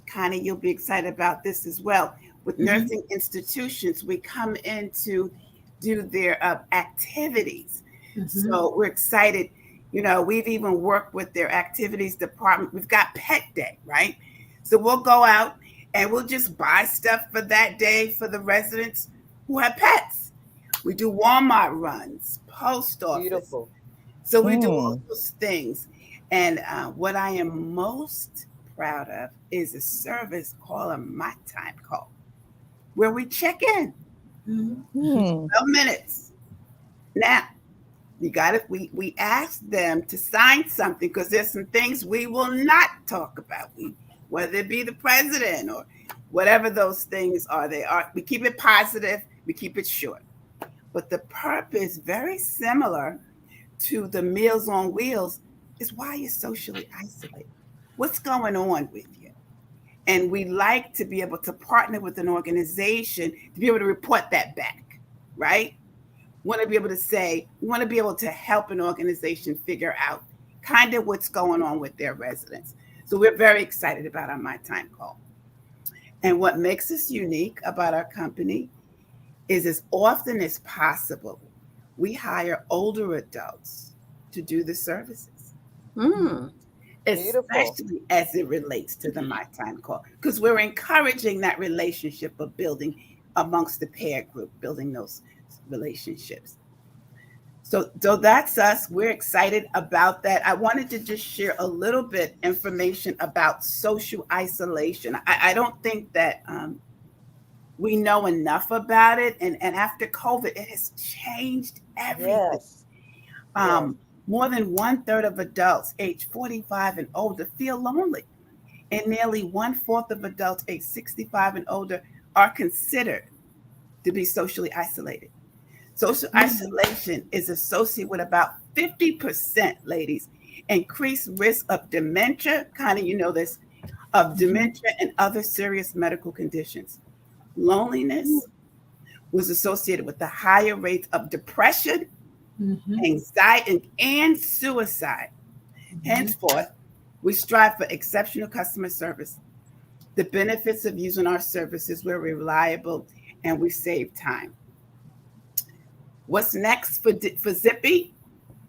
Connie, you'll be excited about this as well, with nursing institutions. We come in to do their activities. So we're excited. You know, we've even worked with their activities department. We've got Pet Day, right? So we'll go out and we'll just buy stuff for that day for the residents who have pets. We do Walmart runs, post office. Beautiful. So we do all those things. And what I am most proud of is a service called a My Time Call, where we check in 12 minutes. Now, you got it. We ask them to sign something because there's some things we will not talk about. Whether it be the president or whatever those things are, we keep it positive, we keep it short. But the purpose, very similar to the Meals on Wheels, is why you're socially isolated. What's going on with you? And we like to be able to partner with an organization to be able to report that back, right? We want to be able to help an organization figure out kind of what's going on with their residents. So we're very excited about our My Time Call. And what makes us unique about our company is, as often as possible, we hire older adults to do the services. Especially as it relates to the My Time Call, because we're encouraging that relationship of building amongst the pair group, building those relationships. So that's us. We're excited about that. I wanted to just share a little bit information about social isolation. I don't think that we know enough about it. And after COVID, it has changed everything. More than 1/3 of adults age 45 and older feel lonely. And nearly 1/4 of adults age 65 and older are considered to be socially isolated. Social isolation is associated with about 50%, ladies, increased risk of dementia, kind of, you know this, of dementia and other serious medical conditions. Loneliness was associated with the higher rates of depression, anxiety, and suicide. Henceforth, we strive for exceptional customer service. The benefits of using our services, we're reliable and we save time. What's next for Zippy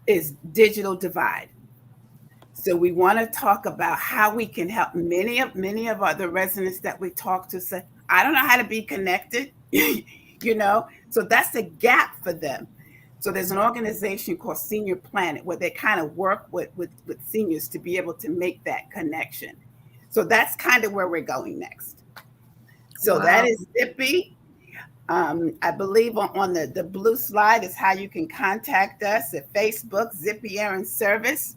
is digital divide. So we want to talk about how we can help many of the residents that we talk to say, I don't know how to be connected, you know, so that's a gap for them. So there's an organization called Senior Planet where they kind of work with seniors to be able to make that connection. So that's kind of where we're going next. So that is Zippy. I believe on the blue slide is how you can contact us at Facebook, Zippy Errand Service.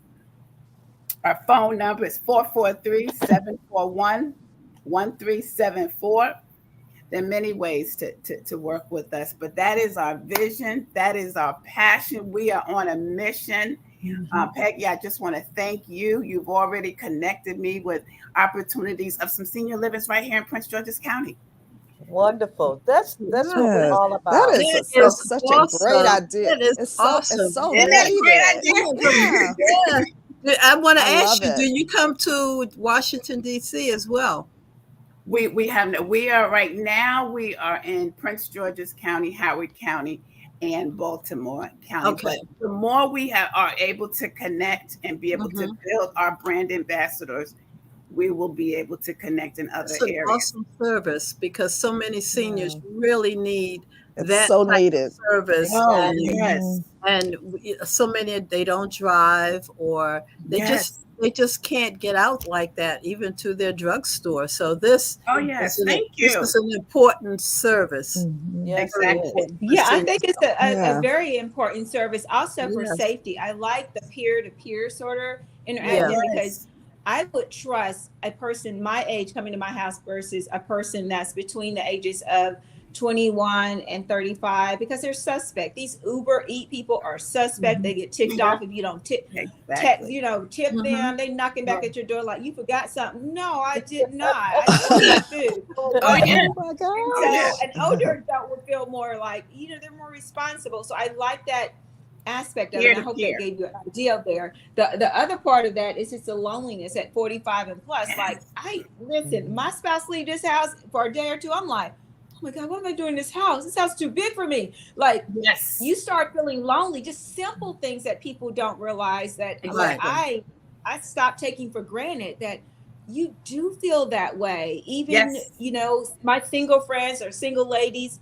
Our phone number is 443-741-1374. There are many ways to work with us, but that is our vision. That is our passion. We are on a mission. Peggy, I just want to thank you. You've already connected me with opportunities of some senior livings right here in Prince George's County. Wonderful. That's what we're all about. That is such awesome. a great idea. That is it's awesome. It's so Isn't that a great needed. idea? Yeah. I want to ask you, it. do you come to Washington, D.C. as well? We are right now, we are in Prince George's County, Howard County, and Baltimore County. Okay. But the more we are able to connect and be able to build our brand ambassadors, we will be able to connect in other areas. Awesome service, because so many seniors really need that so type needed of service. Oh, yes. And so many, they don't drive, or they just can't get out like that, even to their drugstore. So this, thank you. This is an important service. Yes, exactly. Yeah, I think it's a very important service also for safety. I like the peer-to-peer sort of interaction because I would trust a person my age coming to my house versus a person that's between the ages of 21 and 35, because they're suspect. These Uber Eat people are suspect. They get ticked off if you don't tip them. They knocking back at your door like, you forgot something. No, I did not. I just wanted food. Oh my God. So an older adult would feel more like, they're more responsible. So I like that aspect of it. I hope that gave you an idea there. The other part of that is just the loneliness at 45 and plus. Like, listen, my spouse leave this house for a day or two. I'm like, oh my God, what am I doing in this house? This house is too big for me. Like, you start feeling lonely. Just simple things that people don't realize that I stopped taking for granted, that you do feel that way. Even, my single friends or single ladies,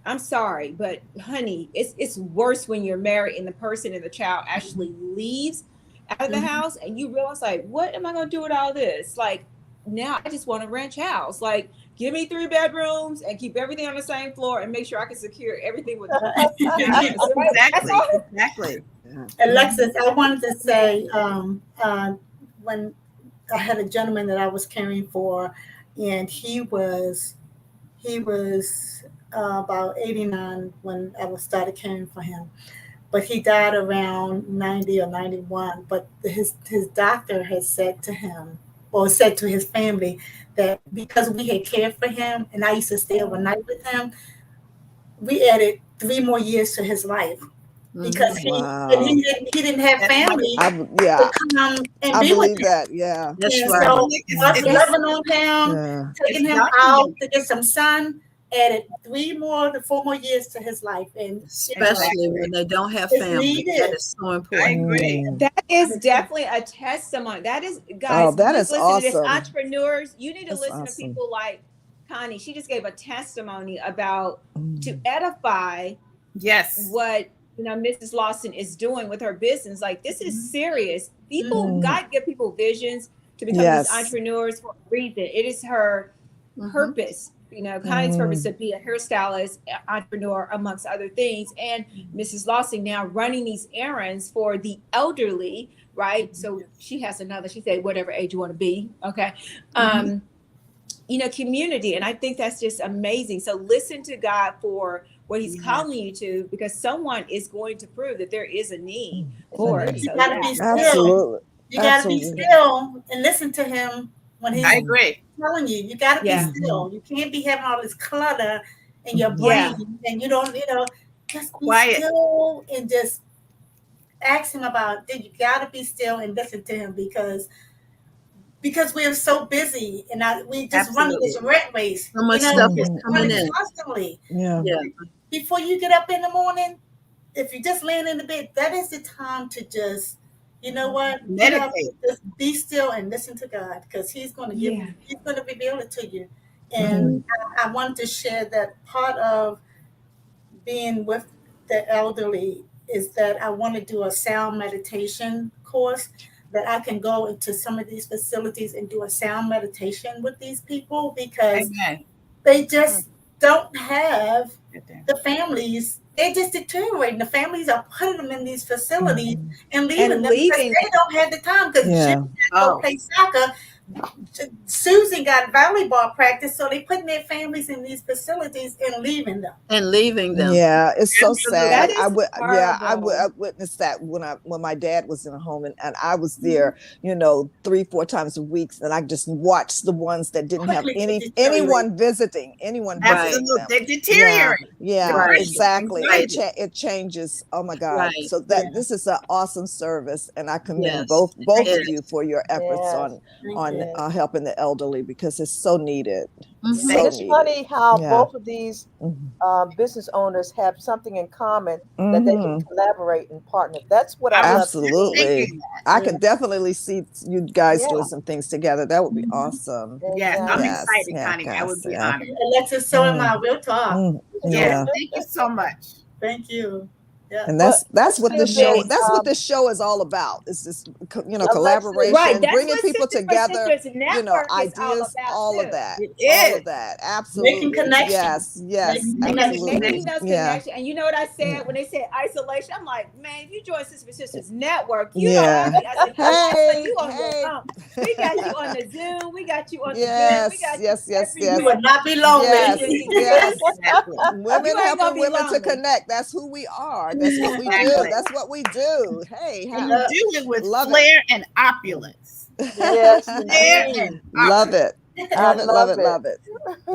I'm sorry, but honey, it's worse when you're married and the person and the child actually leaves out of the house and you realize, like, what am I going to do with all this? Like, now I just want a ranch house. Like, give me 3 bedrooms and keep everything on the same floor and make sure I can secure everything with Exactly. Alexis, I wanted to say, when I had a gentleman that I was caring for, and he was about 89 when I started caring for him, but he died around 90 or 91. But his doctor had said to him, or said to his family, that because we had cared for him and I used to stay overnight with him, we added 3 more years to his life. Because he didn't have family to come and be with him. That's right. So us loving on him, taking him out to get some sun, added 4 more years to his life. And especially when they don't have family, that is so important. I agree. That is definitely a testimony. That is, guys, that is awesome. To this. Entrepreneurs, you need to listen to people like Connie. She just gave a testimony about to edify what Mrs. Lawson is doing with her business. Like, this is serious. People, God give people visions to become these entrepreneurs for a reason. It is her purpose. Connie's purpose to be a hairstylist, entrepreneur, amongst other things. And Mrs. Lawson now running these errands for the elderly, right? So she has she said, whatever age you want to be. Okay. Community. And I think that's just amazing. So listen to God for what he's calling you to, because someone is going to prove that there is a need for it. You gotta be still. You gotta be still and listen to him when he's telling you. You gotta be still. You can't be having all this clutter in your brain and you don't, just be still and just ask him about it. You gotta be still and listen to him, because we're so busy and we just run this rat race. So much stuff is coming in constantly. Before you get up in the morning, if you're just laying in the bed, that is the time to just, meditate. Just be still and listen to God, because he's going to he's going to reveal it to you. And I wanted to share that part of being with the elderly is that I want to do a sound meditation course, that I can go into some of these facilities and do a sound meditation with these people, because they just don't have the families they're just deteriorating. The families are putting them in these facilities and them leaving because they don't have the time because Jim had to go play soccer. Susan got volleyball practice, so they putting their families in these facilities and leaving them. Yeah, it's so sad. I witnessed that when my dad was in a home, and I was there, 3-4 times a week, and I just watched the ones that didn't have anyone visiting them. They deteriorate. Yeah, exactly. It changes. Oh my God. So this is an awesome service, and I commend both of you for your efforts on helping the elderly, because it's so needed. It's funny how both of these business owners have something in common, that they can collaborate and partner. That's what I love. Absolutely. I could definitely see you guys doing some things together. That would be awesome. Yes, I'm excited, Connie. I would be honored. Alexis, so am I. We'll talk. Yeah. Thank you so much. Thank you. Yeah. And that's what the show. That's what this show is all about. It's just collaboration, bringing people together. Ideas, all of that. All of that. Absolutely. Making connections. Yes. Absolutely. Making those connections. And you know what I said when they said isolation? I'm like, man, if you join Sisters Network, you know I said, we got you on the Zoom. We got you on the Zoom. We got yes. You would not be lonely. Yes. Women helping women to connect. That's who we are. That's what we do. That's what we do. Hey, you do it with flair and opulence. Yes, love it. Love it.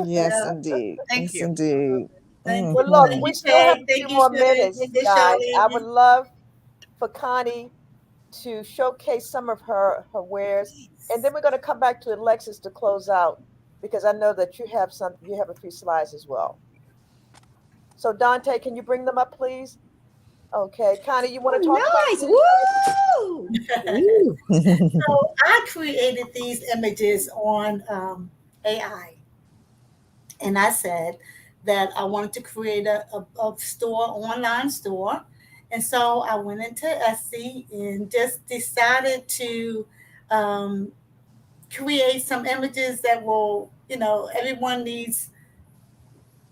Yes, indeed. Thank you. Indeed. Well, look, we still have a few more minutes, guys. I would love for Connie to showcase some of her wares, and then we're going to come back to Alexis to close out, because I know that you have a few slides as well. So Dante, can you bring them up, please? Okay, Connie, you want to talk about Woo! So I created these images on AI, and I said that I wanted to create a online store, and so I went into Etsy and just decided to create some images that will, everyone needs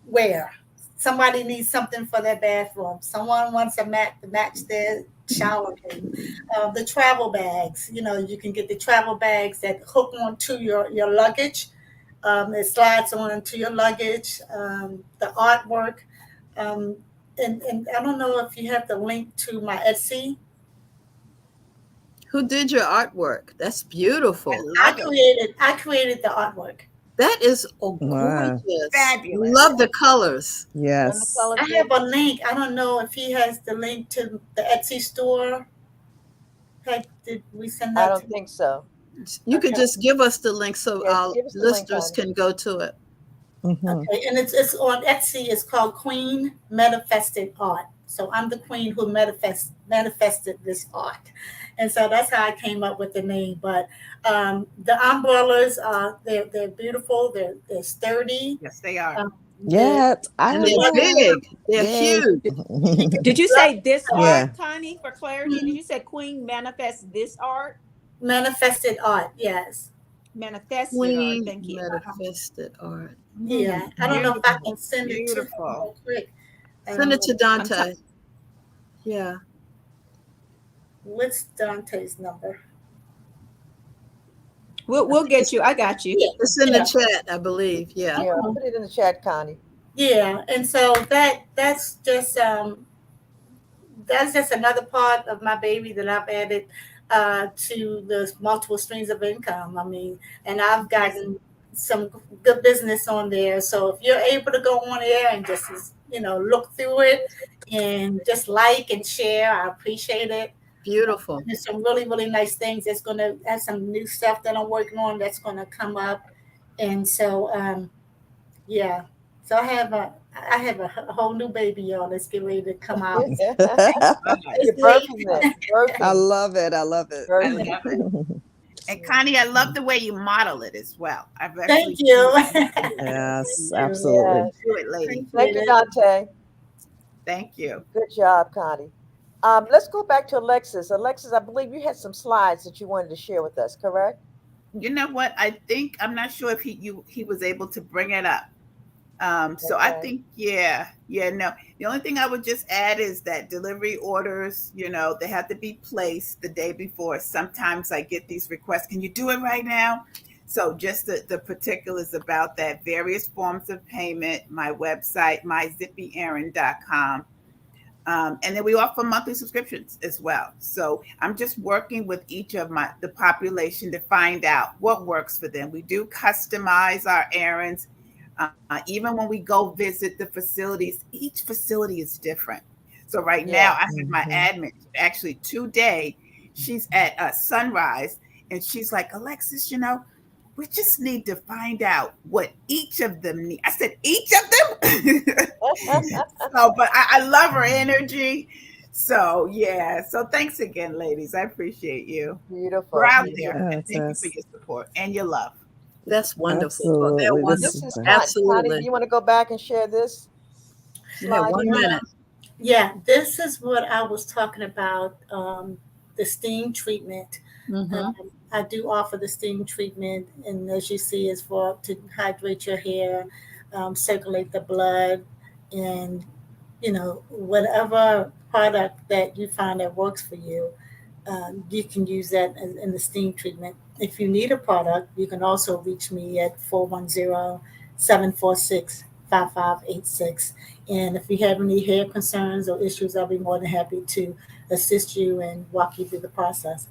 wear. Somebody needs something for their bathroom. Someone wants a mat to match their shower room. The travel bags, you can get the travel bags that hook onto your luggage. It slides on into your luggage. The artwork. And I don't know if you have the link to my Etsy. Who did your artwork? That's beautiful. I created the artwork. That is gorgeous. Fabulous. Love the colors. Yes. I have a link. I don't know if he has the link to the Etsy store. Did we send that? I don't think so. You could just give us the link so our listeners can go to it. Okay, and it's on Etsy. It's called Queen Manifested Art. So I'm the queen who manifested this art. And so that's how I came up with the name. But the umbrellas they're beautiful. They're sturdy. Yes, they are. They're big. They're huge. Did you say this art, Connie? For clarity, did you say Queen manifest this art? Manifested art, yes. Manifested Queen art. Thank you. Manifested art. Yeah, I don't know if I can send it to you real quick. Send it to Dante. Yeah. What's Dante's number? We'll get you. I got you. It's in the chat, I believe. Yeah. I'll put it in the chat, Connie. Yeah, and so that's just another part of my baby that I've added to the multiple streams of income. I mean, and I've gotten some good business on there. So if you're able to go on there and just look through it and just like and share, I appreciate it. Beautiful. There's some really, really nice things. It's going to have some new stuff that I'm working on that's going to come up. And so, So I have a whole new baby, y'all. Let's get ready to come out. I love it. And Connie, I love the way you model it as well. Thank you. Yes, absolutely. Yes. Do it, lady. Thank you, Dante. Thank you. Good job, Connie. Let's go back to Alexis. Alexis, I believe you had some slides that you wanted to share with us, correct? You know what? I'm not sure if he was able to bring it up. So I think, no. The only thing I would just add is that delivery orders, they have to be placed the day before. Sometimes I get these requests, can you do it right now? So just the particulars about that, various forms of payment, my website, myzippyaaron.com. And then we offer monthly subscriptions as well. So I'm just working with each of the population to find out what works for them. We do customize our errands. Even when we go visit the facilities, each facility is different. So right now I have my admin, actually today, she's at Sunrise, and she's like, Alexis, we just need to find out what each of them need. I said, each of them? But I love her energy. So, So thanks again, ladies. I appreciate you. Beautiful. We're out there. And thank you for your support and your love. That's wonderful. Absolutely. They're wonderful. This is Absolutely. Connie, you want to go back and share this? You have 1 minute. Yeah, this is what I was talking about, the steam treatment. I do offer the steam treatment, and as you see, it's to hydrate your hair, circulate the blood, and whatever product that you find that works for you, you can use that in the steam treatment. If you need a product, you can also reach me at 410-746-5586. And if you have any hair concerns or issues, I'll be more than happy to assist you and walk you through the process,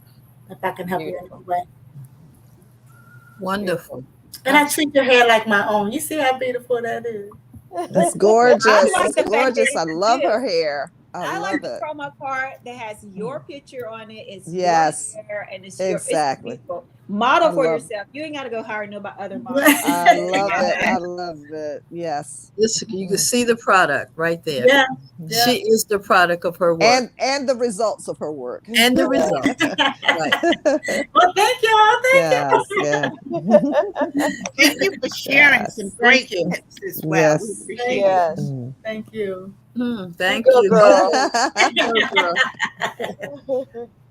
if I can help you in any way. Wonderful. And I treat your hair like my own. You see how beautiful that is? That's gorgeous. Like That's gorgeous. I love her hair. I love like the it. promo card that has your picture on it. It's Yes. your hair, and it's Exactly. It's beautiful. Model I for love yourself. You ain't got to go hire other models. I love it. I love it. Yes. You can see the product right there. Yeah. She is the product of her work. And the results of her work. And the results. Right. Well, thank you all. Yes, yeah. Thank you for sharing some great tips as well. Yes. We appreciate Yes. Thank you. Thank Go, you. girl.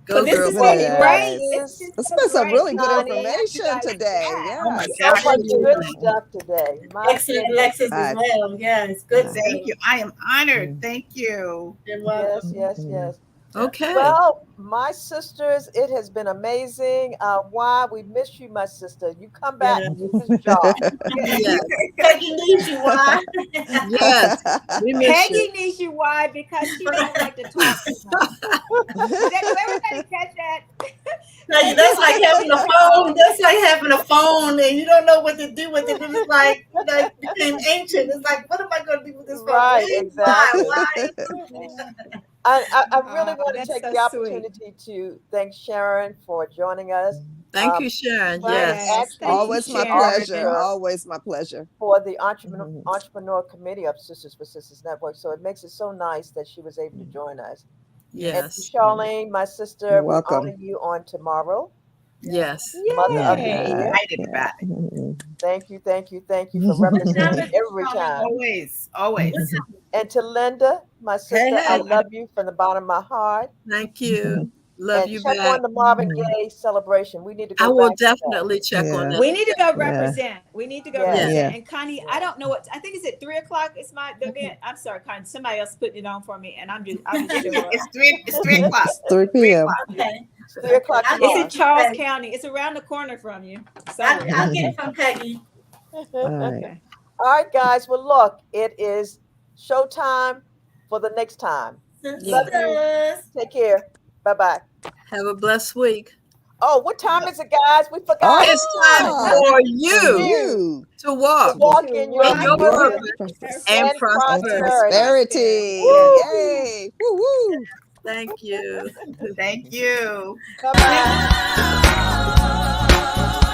Go, This girl. is been Yes. great. It's been some really good Connie. information today. Yeah. Oh my Yeah. So much good Absolutely. stuff today. My Excellent, Alexis, as well. Yeah, it's good. Thank you. I am honored. Thank you. You're Yes, welcome. yes. Okay. Well, my sisters, it has been amazing. Why we miss you, my sister. You come back Yeah. and do this job. Yes. Peggy needs you. Why? Yes. We miss Peggy you. needs you. Why? Because she don't like to talk too much. Did everybody catch that? Peggy, that's like having a phone. That's like having a phone, and you don't know what to do with it. It's like became ancient. It's like, what am I going to do with this phone? Right, exactly. Why? I really want to that's take so the sweet. opportunity to thank Sharon for joining us. Thank you, Sharon. Sharon Yes. actually Thank you, Always my Sharon. pleasure. Always my pleasure. for the entrepreneur committee of Sisters for Sisters Network. So it makes it so nice that she was able to join us. And Yes. Charlene, my sister, You're we'll welcome. honor you on tomorrow. Yes. Mother of the Yay. year. Excited about it. Thank you for representing every time. Always. And to Linda, my sister, I Hey. love you from the bottom of my heart. Thank you. Love And you check back. on the Marvin Gaye celebration. We need to go I will back to that. definitely check on Yeah. that. We need to go represent. We need to go Yeah. represent. Yeah. And Connie, I don't know I think it's at 3:00. It's my event. I'm sorry, Connie. Somebody else putting it on for me, and I'm just show up. It's 3 o'clock. It's 3 p.m. Okay. 3 o'clock I'll tomorrow. It's in Charles County. It's around the corner from you. Somewhere. I'll get it from Peggy. All right. Okay. All right, guys. Well, look, it is showtime for the next time. Sisters. Take care. Bye-bye. Have a blessed week. Oh, what time is it, guys? We forgot. Oh, It's time for you You. to walk Walk in your in your purpose purpose and prosperity. Prosperity. Woo. Yay. Woo woo. Thank you. Thank you. Bye-bye.